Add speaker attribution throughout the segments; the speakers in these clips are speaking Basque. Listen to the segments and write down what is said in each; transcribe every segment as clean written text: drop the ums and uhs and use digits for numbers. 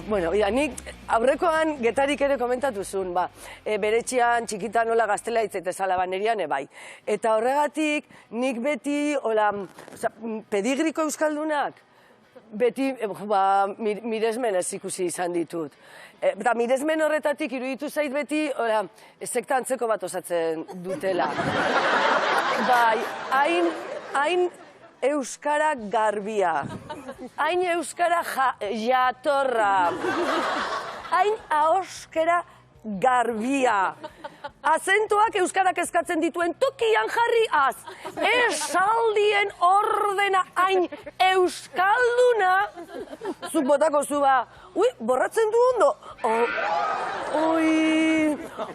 Speaker 1: Bueno, nik aurrekoan getarik ere komentatu zuen, beretxean txikitan nola gaztela hitzetezala banerian, bai. Eta horregatik nik beti, pedigriko euskaldunak, beti miresmen ez ikusi izan ditut. Eta miresmen horretatik iruditu zait beti, sekta antzeko bat osatzen dutela. Bai, hain euskara garbia, hain euskara jatorra, hain ahoskera garbia. Azentuak euskarak eskatzen dituen tokian jarri az. Esaldien ordena hain euskalduna. Zuk botako zu borratzen du ondo.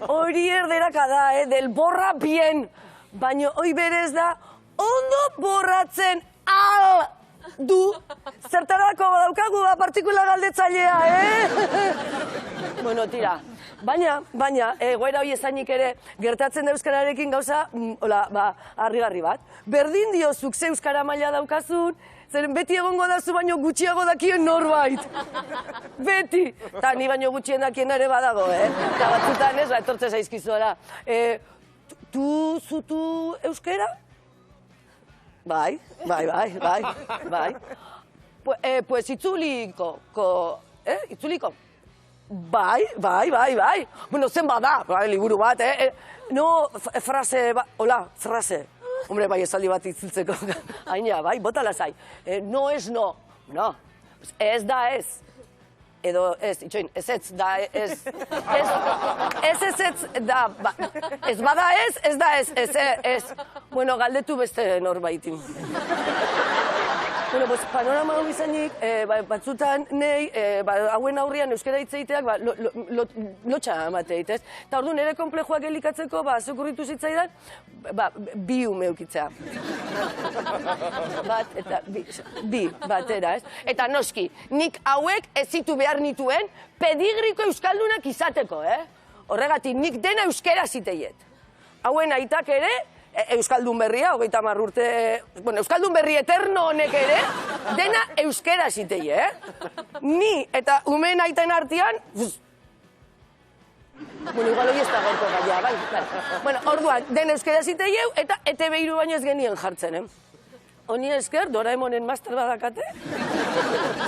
Speaker 1: Hori erderaka da, del borra bien. Baina hoi berez da, ondo borratzen al du. Zertarako daukagu partikula galdetzailea, Bueno, tira. Baina, egoera hori ezainik ere, gertatzen da euskararekin gauza, harrigarri bat. Berdin diozuk ze euskara maila daukazun, zeren beti egongo dazu baino gutxiago dakien norbait. Beti. Ta ni baino gutxien dakien ere badago, Eta batzutan ez, etortze zaizkizuela. Zutu euskera? Bai. Pues itzuliko. Itzuliko? Bai. Bueno, zen bada, liburu bat, No, frase, frase. Hombre, bai, esaldi bat itzultzeko. Aina, bai, bota lasai. No es no. No. Ez da ez. Edo ez, itxoin, ez da ez. Ez da, ez bada ez da ez. Bueno, galdetu beste norbaitin. Bueno, panorama hau izanik, batzutan nahi, hauen aurrian euskara hitz egiteak lotxa emateit, ez? Eta orduan ere konplejoak elikatzeko, zokurritu zitzaidan, bi ume eukitzea. Bi, batera, ez? Eta noski, nik hauek ez zitu behar nituen pedigriko euskaldunak izateko, Horregatik, nik dena euskara ziteiet. Hauen aitak ere, euskaldun berria, 30 urte, euskaldun berri eterno honek ere, dena euskara zitei, Ni eta umeen aiten artean, igual hori ez da gorko gaia, bai. Orduan, dena euskara zitei eta ETV3 baino ez genien jartzen, Honi esker, Doraemonen master badakate.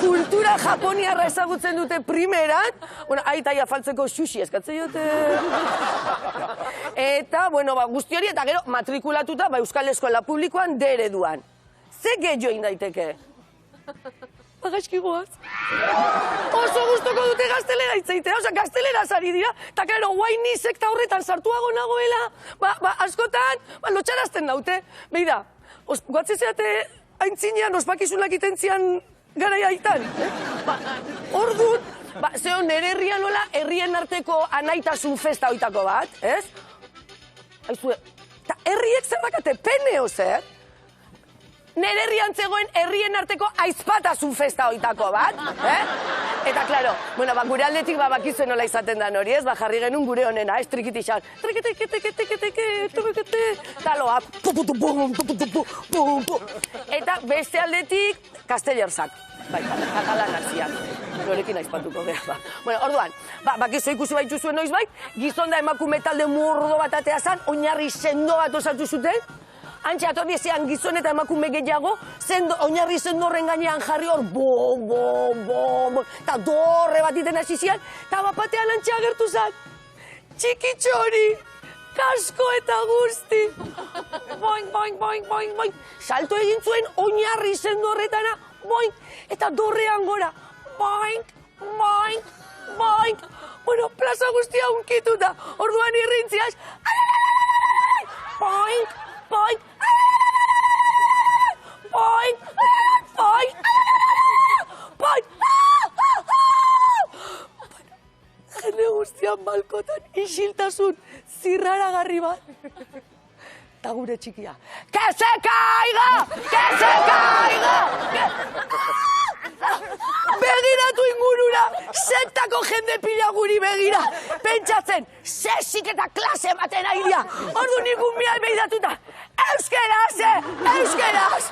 Speaker 1: Kultura japoniarra ezagutzen dute primeran. Aita faltzeko sushi eskatzen dute. Eta, guzti hori eta gero matrikulatuta Euskal Eskola Publikoan D ereduan. Ze gehiago daiteke? Gaizki goaz. Oso gustoko dute gaztelera hitzeitea, gaztelera zari dira. Eta, klaro, guain ni sekta horretan sartuago nagoela, askotan, lotxarazten daute. Beida, guatzezeate aintzinean, ospakizunak itentzian gara jaitan. Orduan, zeo nere herrian nola, herrien arteko anaitasun festa hoitako bat, ez? Aizue, eta herriek zer dakate, peneo zer? Nere herrian zegoen herrien arteko aizpatasun festa hoitako bat, Eta, klaro, gure aldetik bakizuen nola izaten da hori, ez? Jarri genuen gure honena, ez trikitixan. Taloa, eta beste aldetik, kastellerzak. Bai, katalanak zian. Norekin aizpatuko gara. Orduan, bakizu ikusi baitu zuen noiz bait, gizon da emakume talde murdo bat atea zan, oinarri sendo bat osatu zuten, Antxe, atorri ezean gizon eta emakume gehiago, oinarri sendo horren gainean jarri hor, bom, eta dorre bat iten hasi zian, eta bapatean antxe agertu zan, txikitxori, kasko eta guzti, boing, salto egin zuen oinarri sendo horretana, boing, eta dorrean gora, boing, plaza guztia unkituta, orduan irrintziaz, boing, jende guztian balkotan isiltasun zirraragarri bat. Eta gure txikia, que se caiga! Begiratu ingurura, sektako jende pila guri begira, pentsatzen, sesik eta klase baten airea. Ordu nikun mial behiratuta, euskeraz!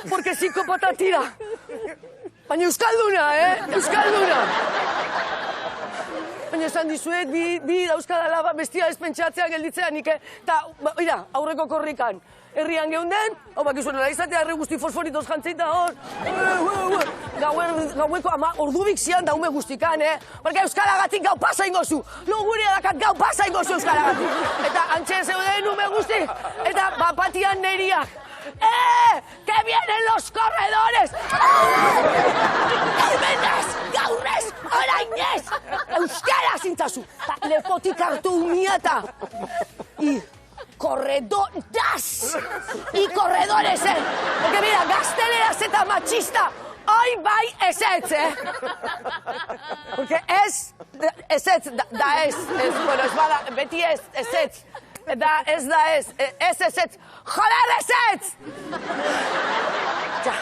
Speaker 1: Porque psikopata tira. Baina euskalduna, euskalduna. Baina esan dizuet, bi dauzkadala bestia ez pentsatzea gelditzea nik, eta, aurreko korrikan. Herrian geunden, hau bakizuen nola izatea, herri guzti fosforitos jantzeita hor. Gaueko ordubik zian daume guztikan, Porque euskalagatik gau pasa ingozu. Lo gure dakat gau pasa ingozu euskalagatik. Eta antxe zeuden ume guzti, eta bapatian neriak. ¡Que vienen los corredores! Hemenez, gaurrez, orainez! Euskara zintzazu, lepotik hartu umiata. Corredoras y corredores, Porque mira, gazteleraz eta machista, hoi bai ezetz, Porque ezetz, da ez, bueno, ez bada, beti ezetz, da ez, ezetz, joder ezetz! Ja.